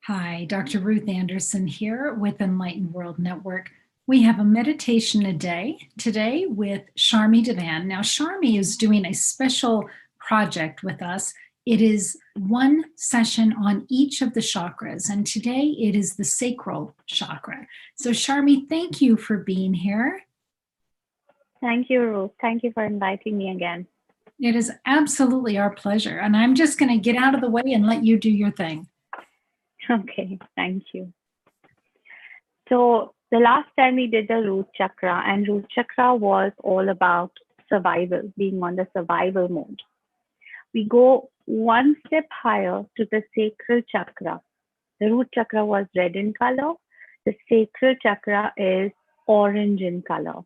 Hi, Dr. Ruth Anderson here with Enlightened World Network. We have a meditation a day today with Sharmee Divan. Now, Sharmee is doing a special project with us. It is one session on each of the chakras, and today it is the Sacral Chakra. So, Sharmee, thank you for being here. Thank you, Ruth. Thank you for inviting me again. It is absolutely our pleasure. And I'm just going to get out of the way and let you do your thing. Okay, thank you. So the last time we did the root chakra, and root chakra was all about survival, being on the survival mode. We go one step higher to the sacral chakra. The root chakra was red in color. The sacral chakra is orange in color.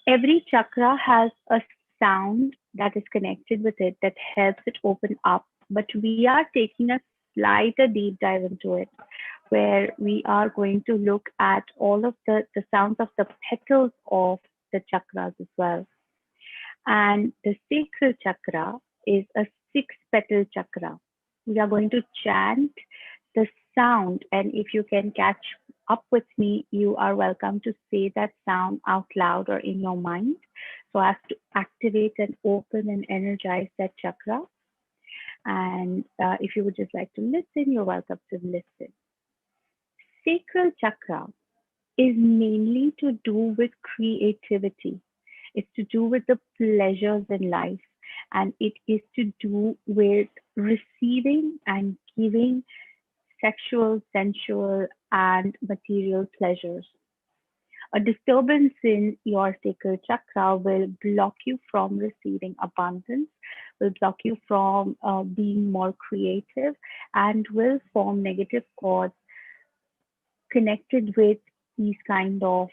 Every chakra has a sound that is connected with it that helps it open up, but we are taking a slighter deep dive into it, where we are going to look at all of the sounds of the petals of the chakras as well. And the sacral chakra is a 6-petal chakra. We are going to chant the sound, and if you can catch up with me, you are welcome to say that sound out loud or in your mind so as to activate and open and energize that chakra. And if you would just like to listen, you're welcome to listen. Sacral chakra is mainly to do with creativity. It's to do with the pleasures in life, and it is to do with receiving and giving sexual, sensual, and material pleasures. A disturbance in your sacral chakra will block you from receiving abundance, will block you from being more creative, and will form negative cords connected with these kind of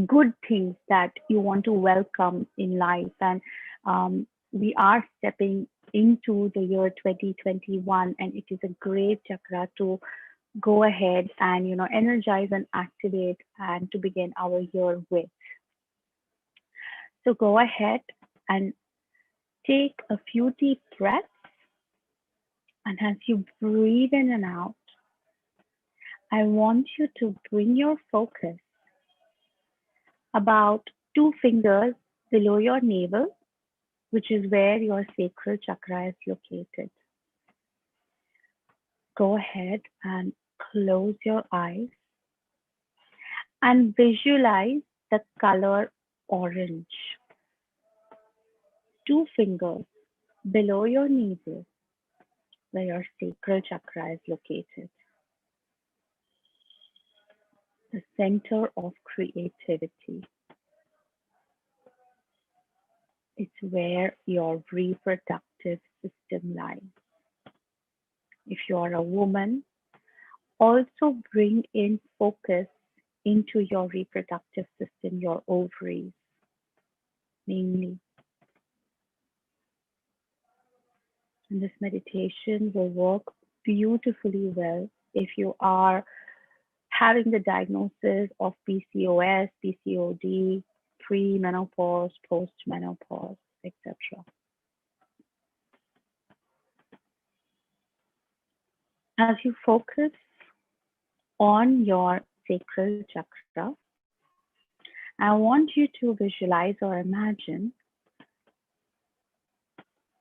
good things that you want to welcome in life. And we are stepping into the year 2021, and it is a great chakra to go ahead and energize and activate and to begin our year with. So go ahead and take a few deep breaths, and as you breathe in and out, I want you to bring your focus about 2 fingers below your navel, which is where your sacral chakra is located. Go ahead and close your eyes and visualize the color orange. 2 fingers below your navel, where your sacral chakra is located. The center of creativity. It's where your reproductive system lies. If you are a woman, also bring in focus into your reproductive system, your ovaries, mainly. And this meditation will work beautifully well if you are having the diagnosis of PCOS, PCOD, pre-menopause, post-menopause, etc. As you focus on your sacral chakra, I want you to visualize or imagine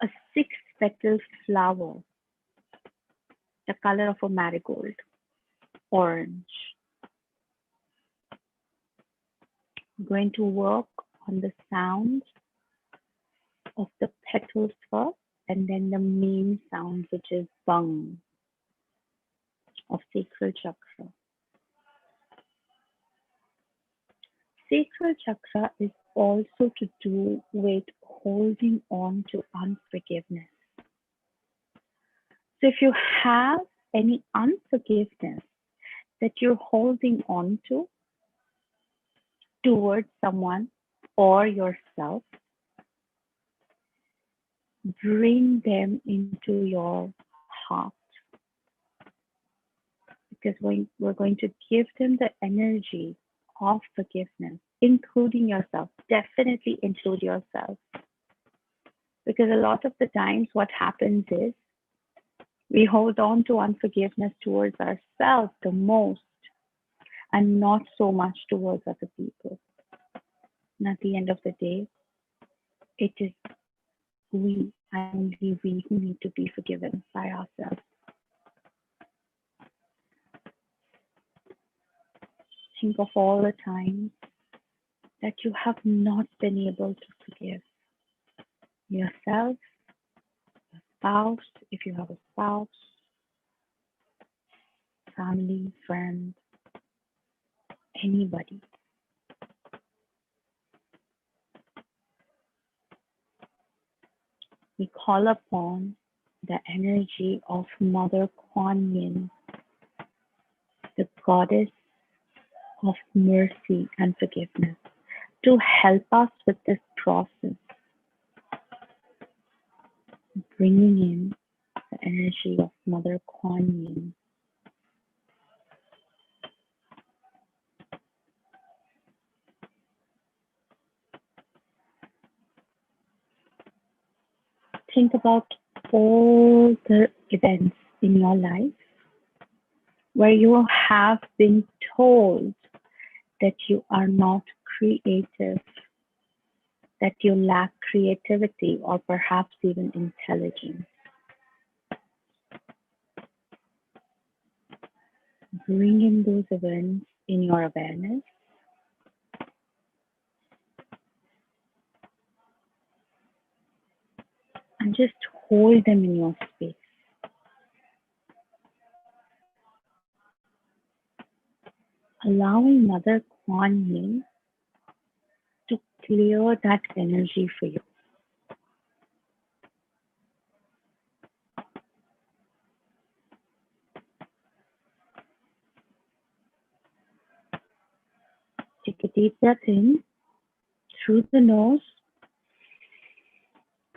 a 6-petal flower, the color of a marigold, orange. I'm going to work on the sound of the petals first, and then the main sound, which is bung of sacral chakra. Sacral chakra is also to do with holding on to unforgiveness. So if you have any unforgiveness that you're holding on to towards someone or yourself, bring them into your heart, because we're going to give them the energy of forgiveness, including yourself. Definitely include yourself. Because a lot of the times what happens is We hold on to unforgiveness towards ourselves the most and not so much towards other people. And at the end of the day, it is we and only we who need to be forgiven by ourselves. Think of all the times that you have not been able to forgive yourself, your spouse, if you have a spouse, family, friend, anybody. We call upon the energy of Mother Kuan Yin, the goddess of mercy and forgiveness, to help us with this process, bringing in the energy of Mother Kuan Yin. Think about all the events in your life where you have been told that you are not creative, that you lack creativity or perhaps even intelligence. Bring in those events in your awareness and just hold them in your space. Allowing Mother Kuan Yin to clear that energy for you. Take a deep breath in through the nose,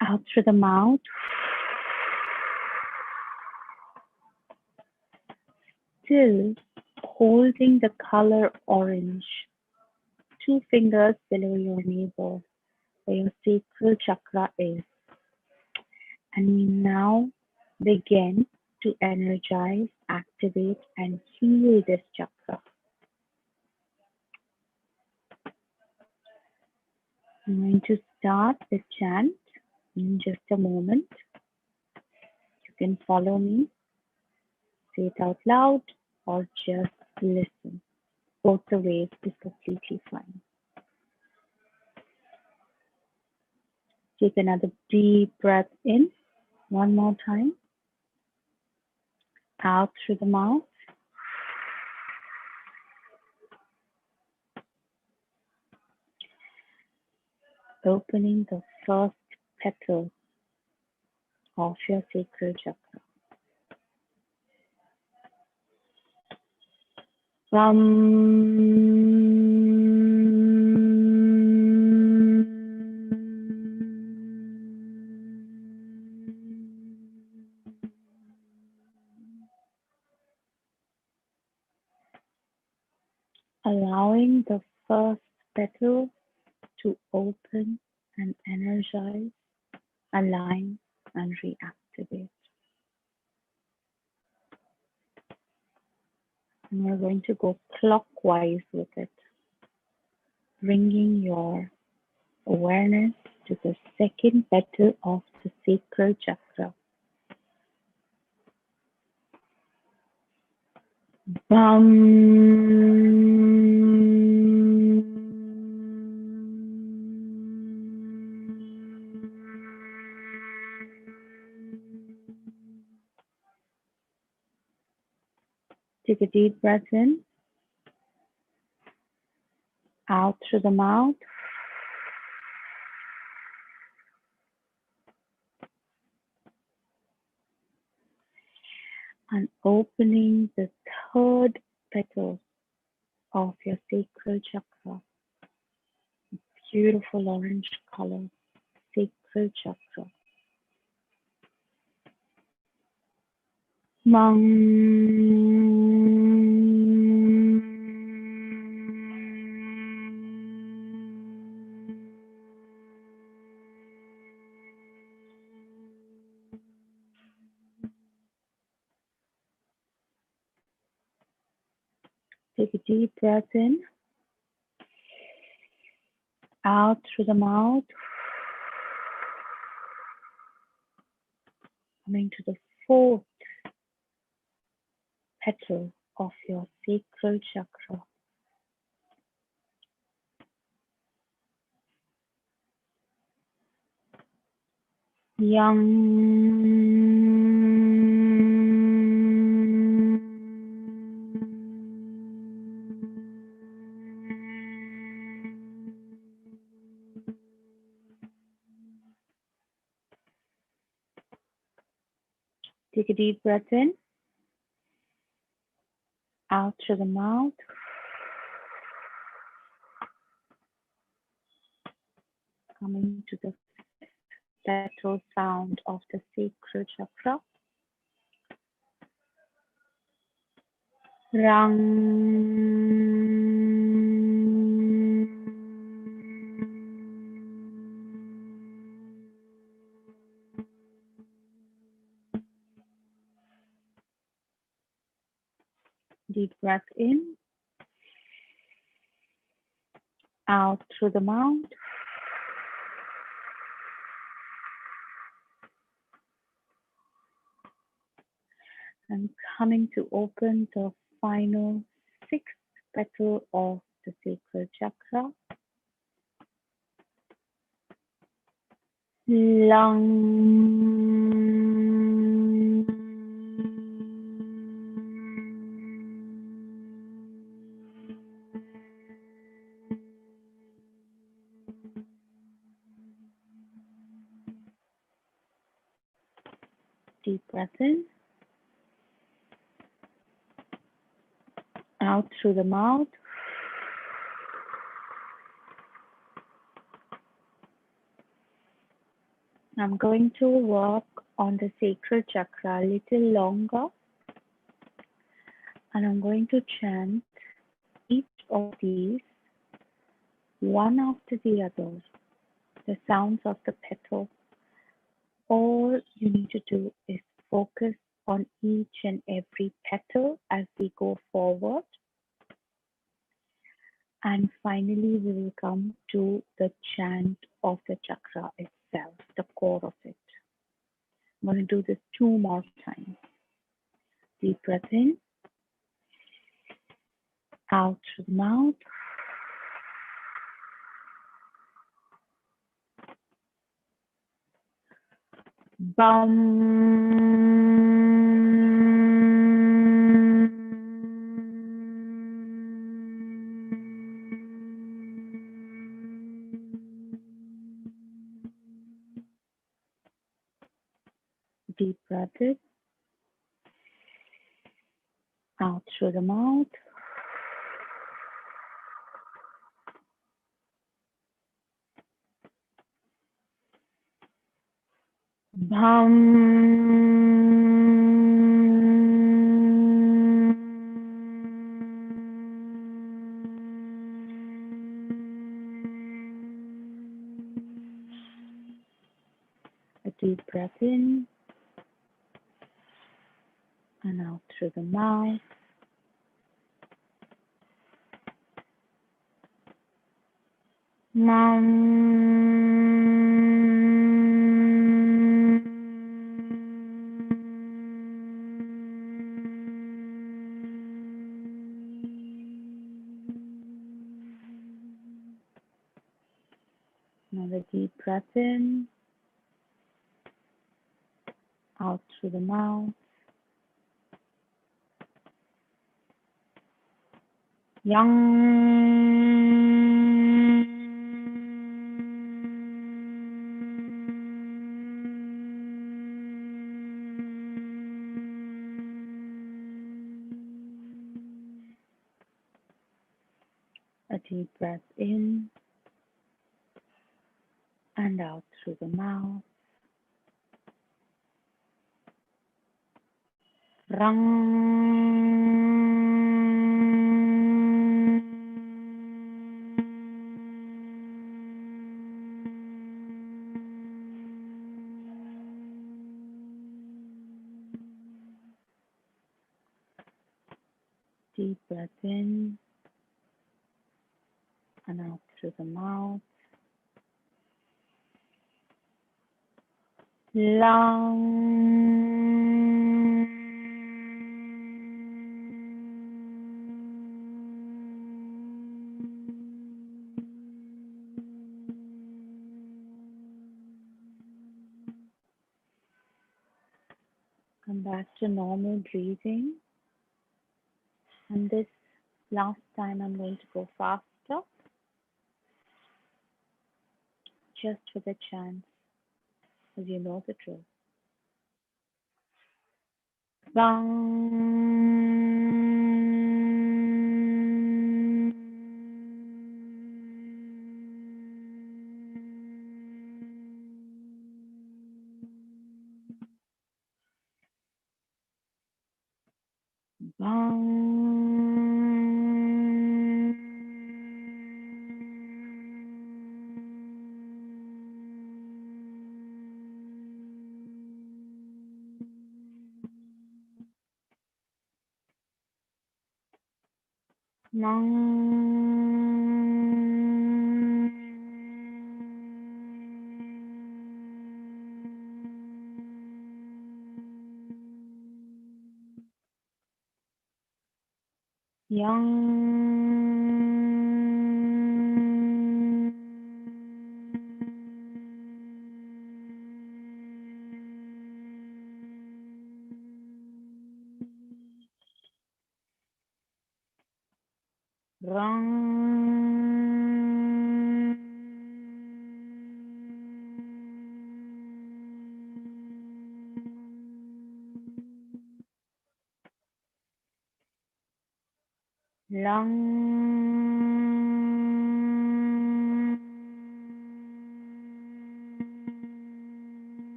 out through the mouth. Still holding the color orange. 2 fingers below your navel, where your sacral chakra is. And we now begin to energize, activate, and heal this chakra. I'm going to start the chant in just a moment. You can follow me, say it out loud, or just listen. Both the ways is completely fine. Take another deep breath in, one more time. Out through the mouth. Opening the first petal of your sacral chakra. Allowing the first petal to open and energize, align, and reactivate. And we're going to go clockwise with it, bringing your awareness to the second petal of the sacral chakra. Take a deep breath in, out through the mouth. And opening the third petal of your sacral chakra. Beautiful orange color, sacral chakra. Take a deep breath in, out through the mouth, coming to the fourth petal of your sacral chakra. Take a deep breath in, out through the mouth. Coming to the petal sound of the sacral chakra. Deep breath in, out through the mouth. And coming to open the final sixth petal of the sacral chakra. Lung. Deep breath in, out through the mouth. I'm going to work on the sacral chakra a little longer, and I'm going to chant each of these one after the other, the sounds of the petal. All you need to do is focus on each and every petal as we go forward. And finally, we will come to the chant of the chakra itself, the core of it. I'm going to do this 2 more times. Deep breath in, out through the mouth. Deep breath in, out through the mouth. A deep breath in and out through the mouth. Another deep breath in, out through the mouth. A deep breath in and out through the mouth. Deep breath in and out through the mouth. Long. Come back to normal breathing. And this last time I'm going to go faster, just for the chant, as you know the drill.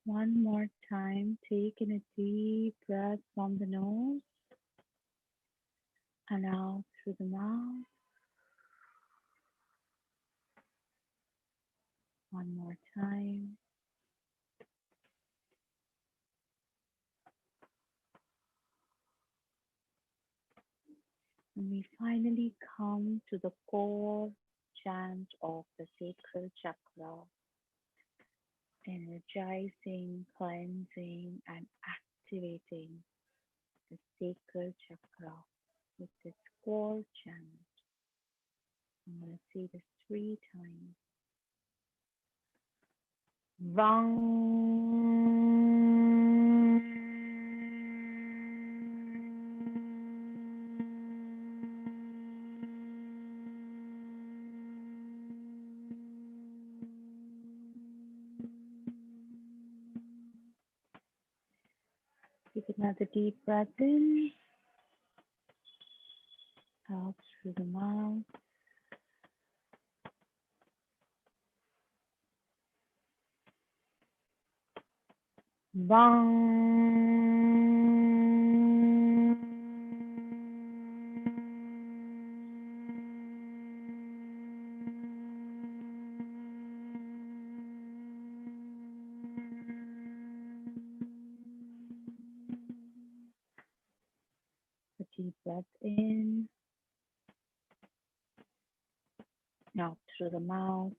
One more time, take in a deep breath from the nose and out through the mouth. One more time. And we finally come to the core chant of the Sacral Chakra, energizing, cleansing, and activating the Sacral Chakra with this core chant. I'm going to say this 3 times. Vang. Take another deep breath in, out through the mouth. Vang. A deep breath in, out through the mouth.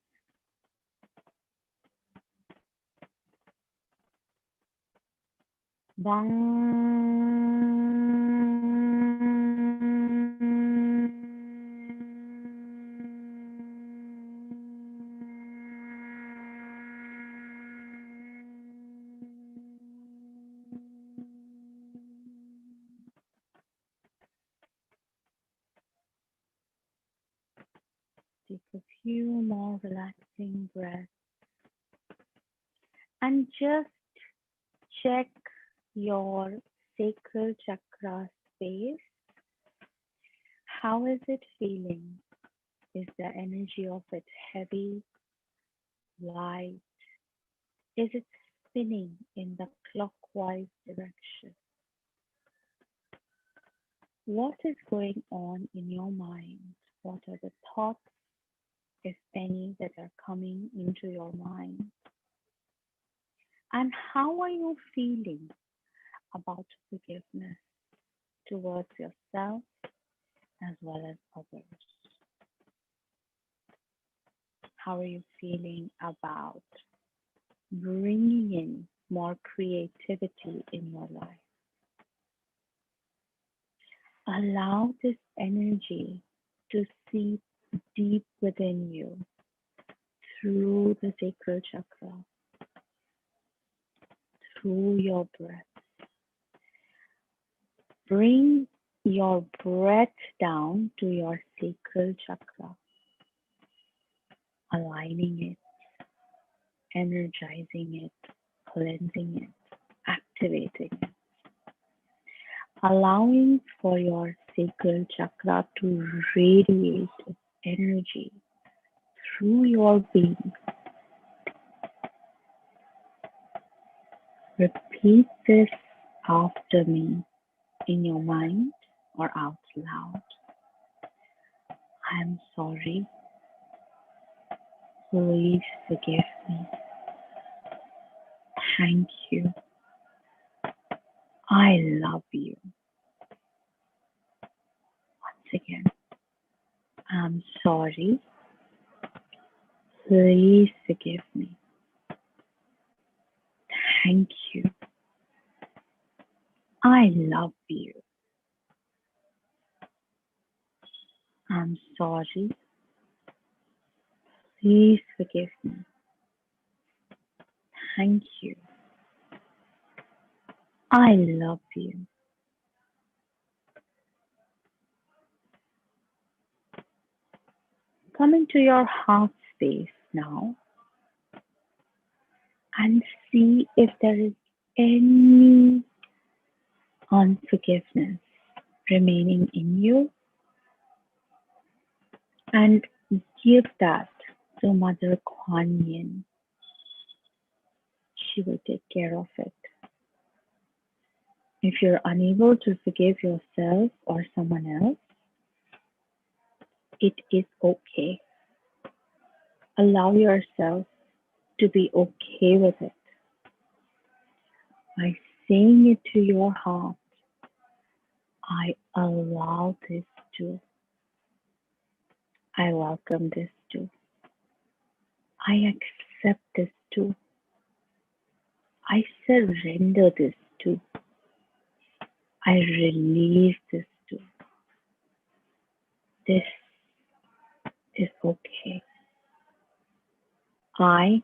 Take a few more relaxing breaths and just check your sacral chakra space. How is it feeling? Is the energy of it heavy, light? Is it spinning in the clockwise direction? What is going on in your mind? What are the thoughts, if any, that are coming into your mind? And how are you feeling about forgiveness towards yourself as well as others? How are you feeling about bringing in more creativity in your life? Allow this energy to seep deep within you through the sacral chakra, through your breath. Bring your breath down to your sacral chakra, aligning it, energizing it, cleansing it, activating it, allowing for your sacral chakra to radiate its energy through your being. Repeat this after me in your mind or out loud. I am sorry. Please forgive me. Thank you. I love you. Once again, I'm sorry. Please forgive me. Thank you. I love you. I'm sorry. Please forgive me. Thank you. I love you. Come into your heart space now and see if there is any unforgiveness remaining in you, and give that to Mother Kuan Yin. She will take care of it. If you're unable to forgive yourself or someone else, it is okay. Allow yourself to be okay with it by saying it to your heart. I allow this too. I welcome this too. I accept this too. I surrender this too. I release this too. This is okay. I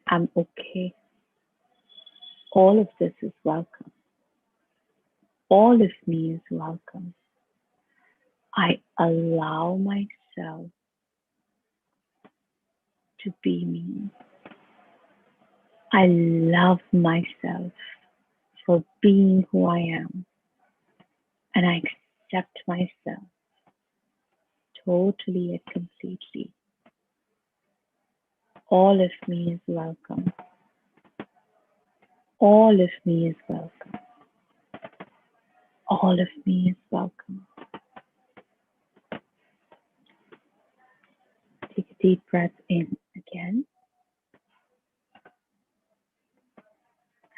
am okay. All of this is welcome. All of me is welcome. I allow myself to be me. I love myself for being who I am. And I accept myself totally and completely. All of me is welcome. All of me is welcome. All of me is welcome. Take a deep breath in again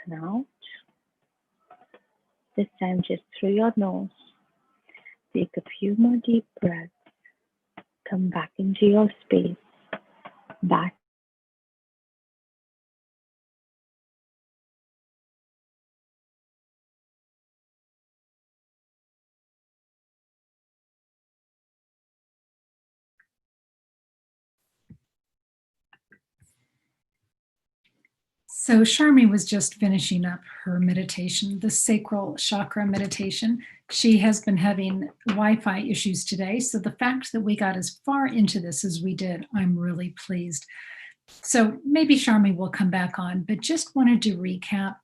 and out. This time just through your nose. Take a few more deep breaths. Come back into your space. Back. So Sharmee was just finishing up her meditation, the Sacral Chakra meditation. She has been having Wi-Fi issues today. So the fact that we got as far into this as we did, I'm really pleased. So maybe Sharmee will come back on, but just wanted to recap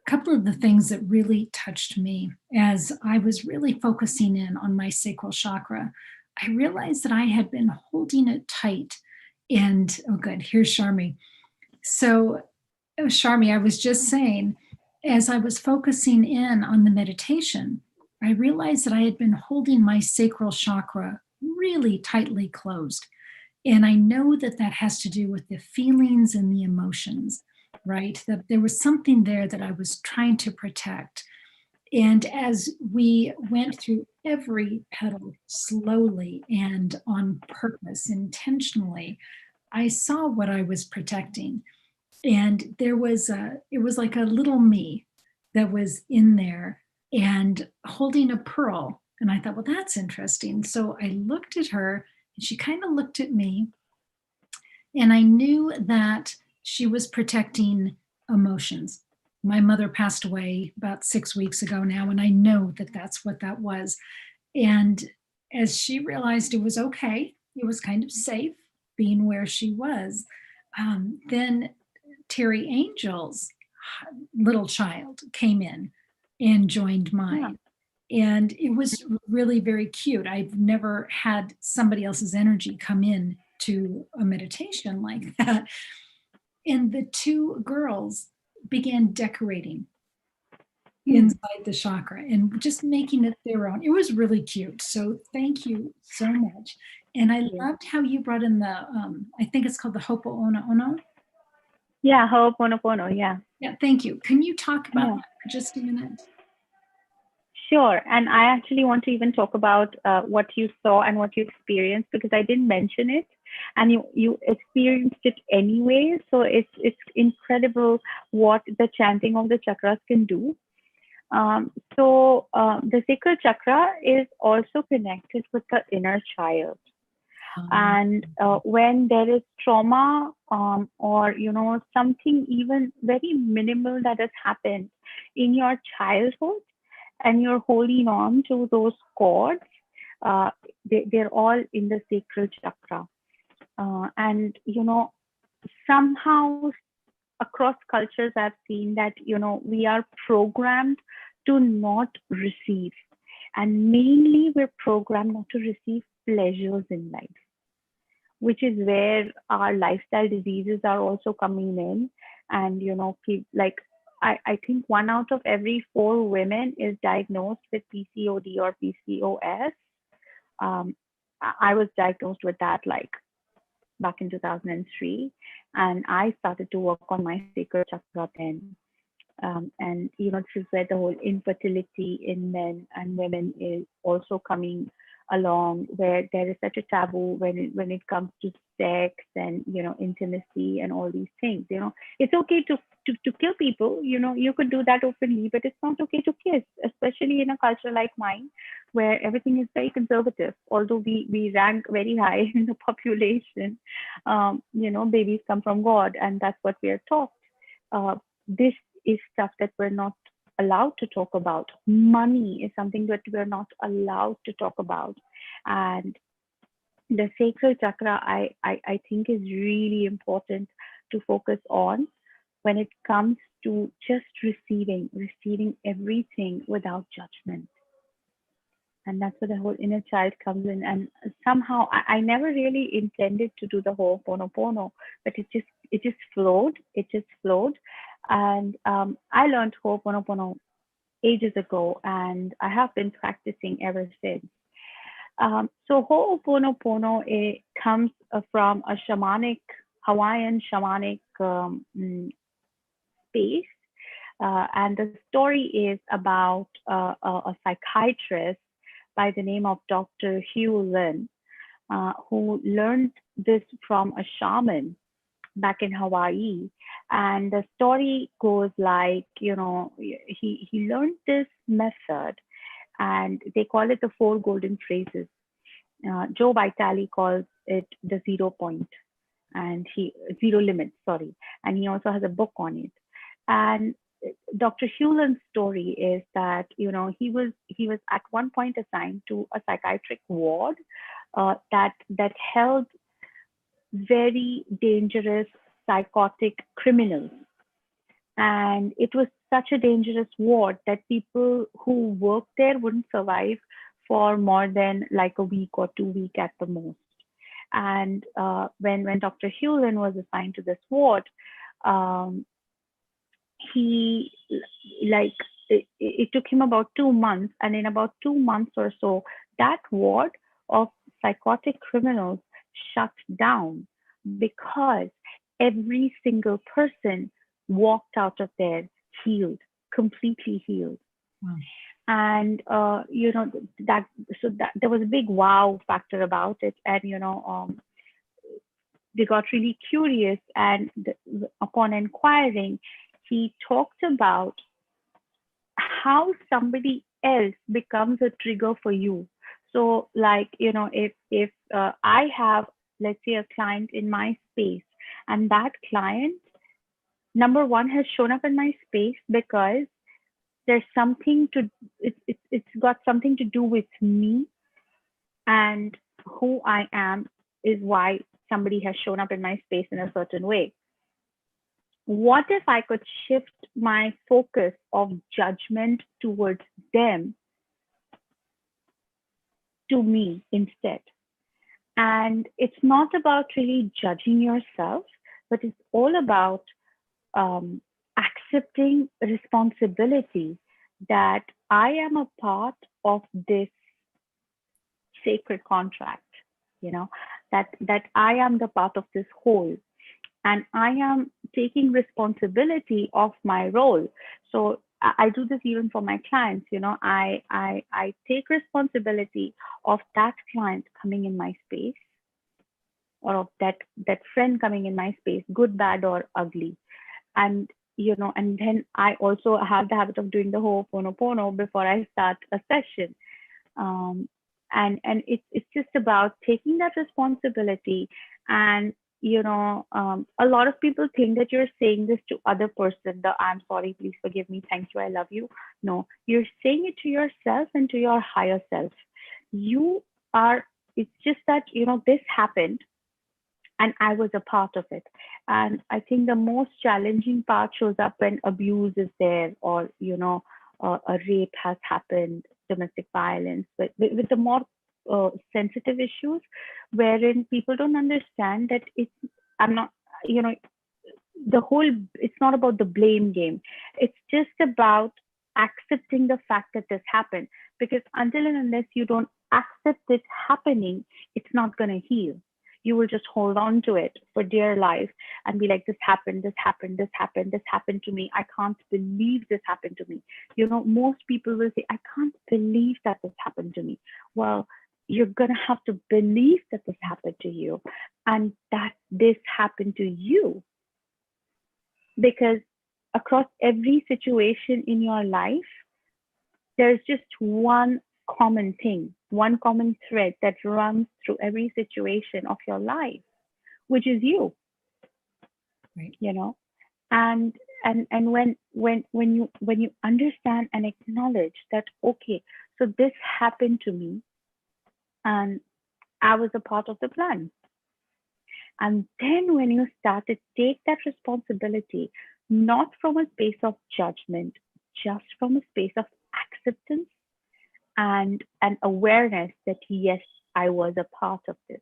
a couple of the things that really touched me as I was really focusing in on my sacral chakra. I realized that I had been holding it tight. And oh, good, here's Sharmee. So, Sharmee, I was just saying, as I was focusing in on the meditation, I realized that I had been holding my sacral chakra really tightly closed. And I know that that has to do with the feelings and the emotions. right? That there was something there that I was trying to protect. And as we went through every petal slowly and on purpose, intentionally, I saw what I was protecting. And it was like a little me that was in there and holding a pearl. And I thought, well, that's interesting. So I looked at her and she kind of looked at me, and I knew that she was protecting emotions. My mother passed away about 6 weeks ago now, and I know that that's what that was. And as she realized it was okay, it was kind of safe being where she was, then Terry Angel's little child came in and joined Yeah. mine. And it was really very cute. I've never had somebody else's energy come in to a meditation like that. And the two girls began decorating Hmm. inside the chakra and just making it their own. It was really cute. So thank you so much. And I Yeah. loved how you brought in the, I think it's called the Ho'oponopono. Yeah. Ho'oponopono. Yeah. Yeah, thank you. Can you talk about Yeah. that for just a minute? Sure. And I actually want to even talk about what you saw and what you experienced, because I didn't mention it and you experienced it anyway. So it's incredible what the chanting of the chakras can do. The sacral chakra is also connected with the inner child. Um, And when there is trauma, or something even very minimal that has happened in your childhood, and you're holding on to those cords, uh, they're all in the sacral chakra. And somehow across cultures, I've seen that we are programmed to not receive, and mainly we're programmed not to receive pleasures in life, which is where our lifestyle diseases are also coming in. And like I think 1 out of every 4 women is diagnosed with PCOD or PCOS. I was diagnosed with that like back in 2003, and I started to work on my sacral chakra then. And this is where the whole infertility in men and women is also coming along, where there is such a taboo when it comes to sex and intimacy and all these things. It's okay to kill people. You could do that openly, but it's not okay to kiss, especially in a culture like mine, where everything is very conservative. Although we rank very high in the population, babies come from God, and that's what we are taught. This is stuff that we're not allowed to talk about. Money is something that we're not allowed to talk about. And the sacral chakra, I think, is really important to focus on when it comes to just receiving everything without judgment. And that's where the whole inner child comes in. And somehow I never really intended to do the whole Ho'oponopono, but it just flowed. It just flowed. And I learned Ho'oponopono ages ago, and I have been practicing ever since. So Ho'oponopono, it comes from a Hawaiian shamanic space. And the story is about a psychiatrist by the name of Dr. Hugh Lin, who learned this from a shaman back in Hawaii. And the story goes like, he learned this method, and they call it the 4 golden phrases. Joe Vitale calls it the 0 point, and zero limit, sorry. And he also has a book on it. And Dr. Hewlin's story is that he was at one point assigned to a psychiatric ward that held very dangerous psychotic criminals. And it was such a dangerous ward that people who worked there wouldn't survive for more than like a week or 2 weeks at the most. And when Dr. Hewlin was assigned to this ward, um, he like it took him about 2 months, and in about 2 months or so, that ward of psychotic criminals shut down, because every single person walked out of there healed, completely healed. Wow. And that there was a big wow factor about it. And they got really curious, and upon inquiring, he talked about how somebody else becomes a trigger for you. So like, if I have, let's say, a client in my space, and that client, number one, has shown up in my space because there's something to it's got something to do with me, and who I am is why somebody has shown up in my space in a certain way. What if I could shift my focus of judgment towards them to me instead? And it's not about really judging yourself, but it's all about accepting responsibility that I am a part of this sacred contract, that I am the part of this whole, and I am taking responsibility of my role. So I do this even for my clients. I take responsibility of that client coming in my space, or of that friend coming in my space, good, bad, or ugly. And and then I also have the habit of doing the Ho'oponopono before I start a session. And it's just about taking that responsibility. And a lot of people think that you're saying this to other person, the I'm sorry, please forgive me, thank you, I love you. No, you're saying it to yourself and to your higher self. It's just that this happened and I was a part of it. And I think the most challenging part shows up when abuse is there, or a rape has happened, domestic violence, but with the more sensitive issues, wherein people don't understand that I'm not, it's not about the blame game. It's just about accepting the fact that this happened. Because until and unless you don't accept it happening, it's not going to heal. You will just hold on to it for dear life and be like, this happened, this happened, this happened, this happened to me. I can't believe this happened to me. Most people will say, I can't believe that this happened to me. Well, you're going to have to believe that this happened to you and that this happened to you. Because across every situation in your life, there's just one common thing, one common thread that runs through every situation of your life, which is you. Right. And when you understand and acknowledge that, okay, so this happened to me and I was a part of the plan. And then when you start to take that responsibility, not from a space of judgment, just from a space of acceptance and an awareness that, yes, I was a part of this.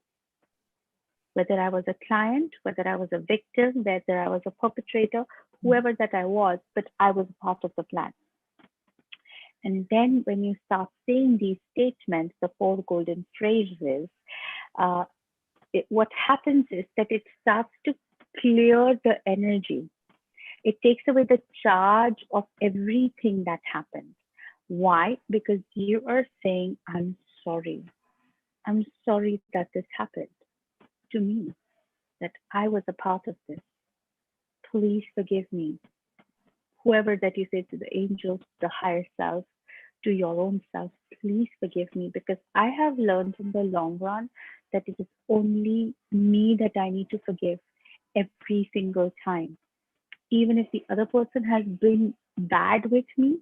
Whether I was a client, whether I was a victim, whether I was a perpetrator, whoever that I was, but I was a part of the plan. And then when you start saying these statements, the 4 golden phrases, what happens is that it starts to clear the energy. It takes away the charge of everything that happened. Why? Because you are saying, I'm sorry. I'm sorry that this happened to me, that I was a part of this. Please forgive me. Whoever that you say, to the angels, the higher self, to your own self, please forgive me, because I have learned in the long run that it is only me that I need to forgive every single time. Even if the other person has been bad with me,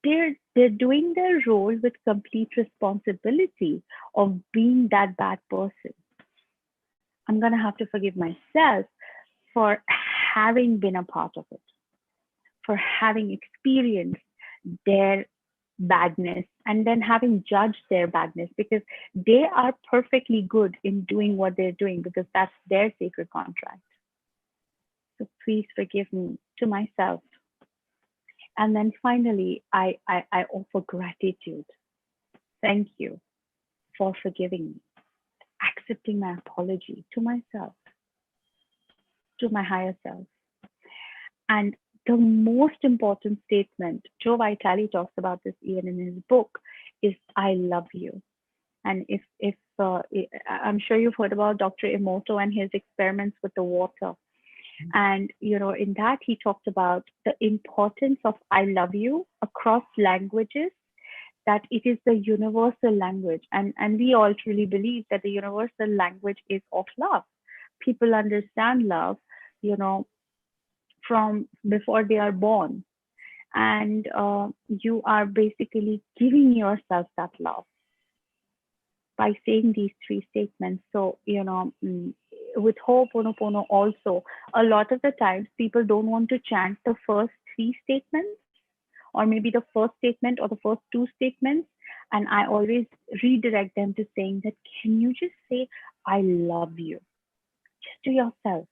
they're doing their role with complete responsibility of being that bad person. I'm going to have to forgive myself for having been a part of it, for having experienced their badness and then having judged their badness, because they are perfectly good in doing what they're doing, because that's their sacred contract. So please forgive me to myself. And then finally, I offer gratitude. Thank you for forgiving me, accepting my apology to myself, to my higher self. And the most important statement, Joe Vitale talks about this even in his book, is I love you. And I'm sure you've heard about Dr. Emoto and his experiments with the water. And, in that he talked about the importance of I love you across languages, that it is the universal language. And we all truly believe that the universal language is of love. People understand love, from before they are born. And you are basically giving yourself that love by saying these three statements. So, with Ho'oponopono also, a lot of the times people don't want to chant the first three statements, or maybe the first statement or the first two statements. And I always redirect them to saying that, can you just say, I love you, just to yourself?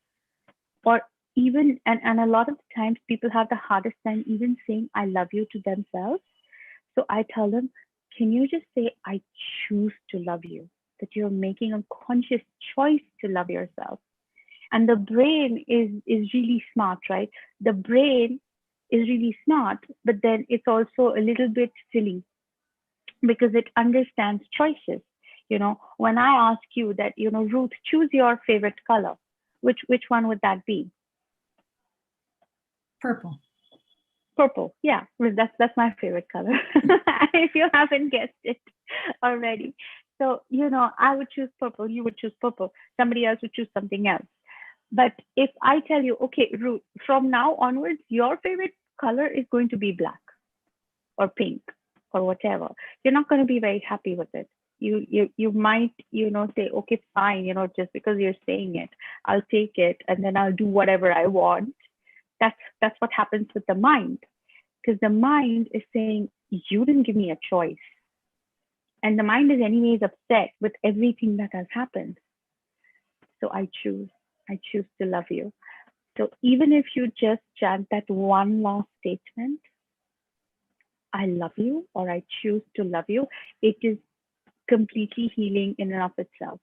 Or even, and a lot of the times people have the hardest time even saying, I love you to themselves. So I tell them, can you just say, I choose to love you? That you're making a conscious choice to love yourself. And the brain is really smart, right? The brain is really smart, but then it's also a little bit silly because it understands choices. When I ask you that, Ruth, choose your favorite color, which one would that be? Purple. Purple. Yeah, well, that's my favorite color. If you haven't guessed it already. So, I would choose purple, you would choose purple, somebody else would choose something else. But if I tell you, okay, Ruth, from now onwards, your favorite color is going to be black or pink or whatever, you're not going to be very happy with it. You might, say, okay, fine, just because you're saying it, I'll take it and then I'll do whatever I want. That's what happens with the mind, because the mind is saying, you didn't give me a choice. And the mind is anyways upset with everything that has happened. So I choose to love you. So even if you just chant that one last statement, I love you, or I choose to love you, it is completely healing in and of itself.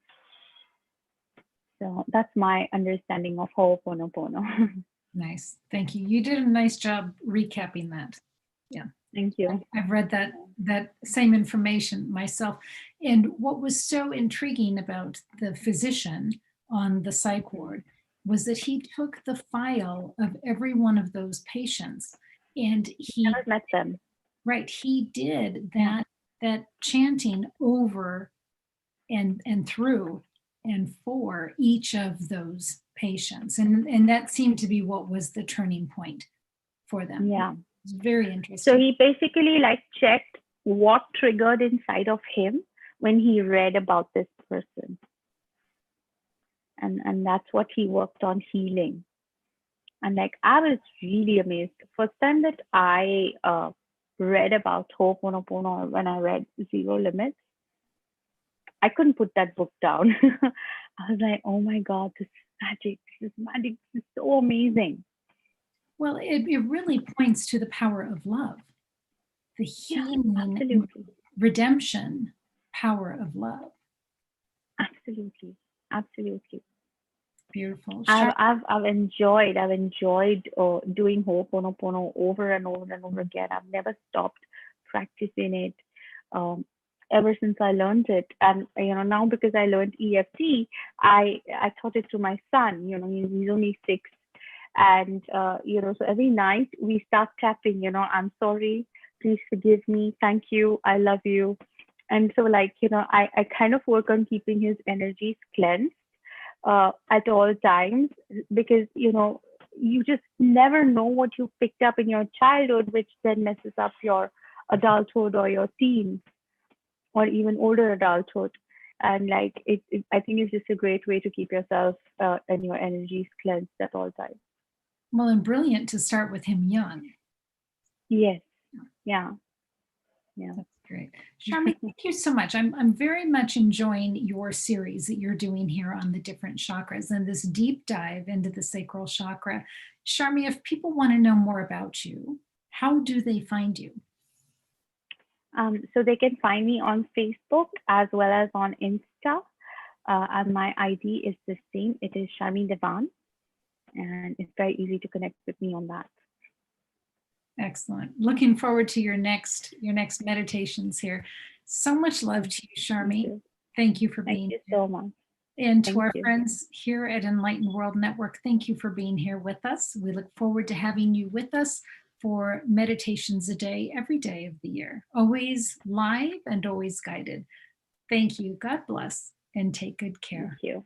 So that's my understanding of Ho'oponopono. Nice. Thank you. You did a nice job recapping that. Yeah. Thank you. I've read that same information myself. And what was so intriguing about the physician on the psych ward was that he took the file of every one of those patients and he Never met them. Right, he did that chanting over and through and for each of those patients, and that seemed to be what was the turning point for them. Yeah. It's very interesting. So he basically checked what triggered inside of him when he read about this person. And that's what he worked on healing. And I was really amazed. First time that I read about Ho'oponopono, when I read Zero Limits, I couldn't put that book down. I was like, oh my God, this is magic, this is so amazing. Well, it really points to the power of love, the healing, redemption power of love. Absolutely. Beautiful. I've enjoyed doing Ho'oponopono over and over and over again. I've never stopped practicing it ever since I learned it. And now because I learned EFT, I taught it to my son. He's only 6, and so every night we start tapping. I'm sorry, please forgive me, thank you, I love you. And so I kind of work on keeping his energies cleansed at all times, because you just never know what you picked up in your childhood, which then messes up your adulthood or your teens or even older adulthood. And I think it's just a great way to keep yourself and your energies cleansed at all times. Well, and brilliant to start with him young. Yes. Yeah. That's great. Sharmee, thank you so much. I'm very much enjoying your series that you're doing here on the different chakras and this deep dive into the sacral chakra. Sharmee, if people want to know more about you, how do they find you? So they can find me on Facebook as well as on Insta. And my ID is the same. It is Sharmee Divan. And it's very easy to connect with me on that. Excellent. Looking forward to your next meditations here. So much love to you, Sharmee. Thank you for being here. Thank here. you so much. And to Thank our you. friends here at Enlightened World Network, thank you for being here with us. We look forward to having you with us for meditations a day, every day of the year, always live and always guided. Thank you. God bless and take good care. Thank you.